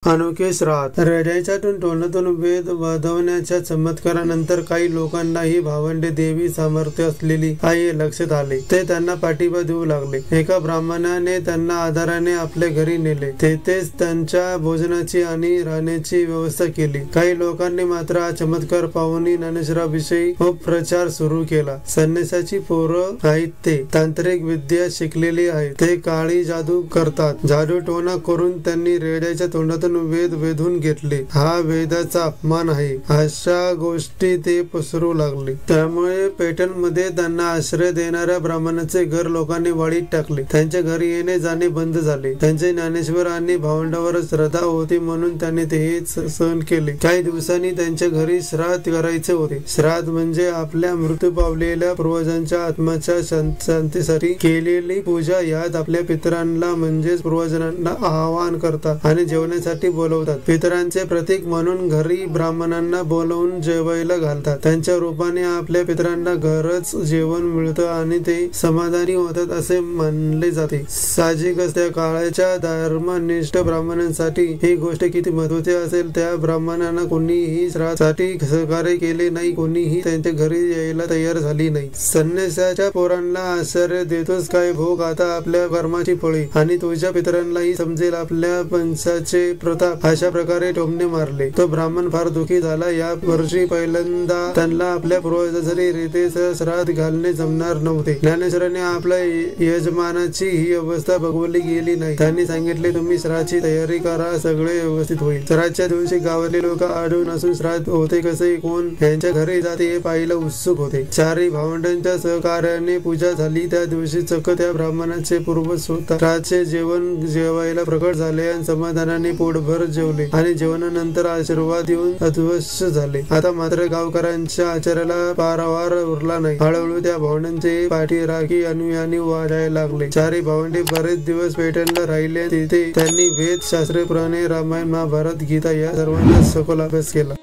अनोखे श्राद्ध. रेड्याच्या तोंडातून वेद वाजवण्याच्या चमत्कारानंतर काही लोकांना ही भावंडे देवी सामर्थ्य असलेली आहे लक्षात आले. ते त्यांना पाठिंबा देऊ लागले. एका ब्राह्मणाने त्यांना आदराने आपल्या घरी नेले. तेथेच त्यांच्या भोजनाची आणि राहण्याची व्यवस्था केली. काही लोकांनी मात्र हा चमत्कार पाहून ज्ञानेश्वराविषयी प्रचार सुरू केला. संन्यासाची पोरं आहेत, ते तांत्रिक विद्या शिकलेली आहेत, ते काळी जादू करतात. जादूटोणा करून त्यांनी रेड्याच्या तोंडातून वेद वेधून घेतले. हा वेदाचा अपमान आहे, अशा गोष्टी ते पसरू लागले. त्यामुळे पैठणमध्ये त्यांना आश्रय देणाऱ्या ब्राह्मणाचे घर लोकांनी वाळीत टाकले. त्यांच्या घरी येणे जाणे बंद झाले. त्यांचे ज्ञानेश्वर आणि भावंडावर श्रद्धा होती म्हणून त्यांनी ते सहन केले. काही दिवसांनी त्यांच्या घरी श्राद्ध करायचे होते. श्राद्ध म्हणजे आपल्या मृत्यू पावलेल्या पूर्वजांच्या आत्म्याच्या शांतीसाठी केलेली पूजा. यात आपल्या पितरांना म्हणजेच पूर्वजांना आवाहन करतात आणि जेवणासाठी बोलवतात. पितरांचे प्रतीक म्हणून घरी ब्राह्मणांना बोलवून जेवायला घालतात. त्यांच्या रूपाने आपल्या पितरांना घरच जेवण मिळतं आणि ते समाधानी होतात असे मानले जाते. साहजिकच त्या काळाच्या धर्मनिष्ठ ब्राह्मणांसाठी ही गोष्ट किती महत्वाची असेल. त्या ब्राह्मणांना कोणीही श्राद्धासाठी सहकार्य केले नाही. कोणीही त्यांच्या घरी यायला तयार झाली नाही. संन्यासाच्या पोरांना आश्चर्य देतोस काय भोग आता आपल्या कर्माची फळे आणि तुझ्या पितरांनाही समजेल आपल्या वंशाचे प्रताप. अशा प्रकारे टोमणे मारले. तो ब्राह्मण फार दुःखी झाला. या वर्षी पहिल्यांदा त्यांना आपल्या पूर्वजांसाठी रीतीसह श्राद्ध घालणे जमणार नव्हते. ज्ञानेश्वरांनी आपल्या यजमानाची ही अवस्था बघवली गेली नाही. त्यांनी सांगितले, तुम्ही श्राद्धची तयारी करा, सगळे व्यवस्थित होईल. श्राद्धच्या दिवशी गावातले लोक आढळून असून श्राद्ध होते कसे, कोण यांच्या घरी जाते हे पाहायला उत्सुक होते. चारही भावंडांच्या सहकार्याने पूजा झाली. त्या दिवशी चक्क त्या ब्राह्मणाचे पूर्वज स्वतः श्राद्धचे जेवण जेवायला प्रकट झाले आणि समाधानाने पोटभर जेवले आणि जेवणानंतर आशीर्वाद देऊन अदृश्य झाले. आता मात्र गावकऱ्यांच्या आचार्याला पारावार उरला नाही. हळूहळू त्या भावंडांचे पाठीराखी अनुयायी वाढायला लागले. चारही भावंडे बरेच दिवस पैठणला राहिले. तिथे त्यांनी वेद, शास्त्रे, पुराणे, रामायण, महाभारत, गीता या सर्वांचा सखोल अभ्यास केला.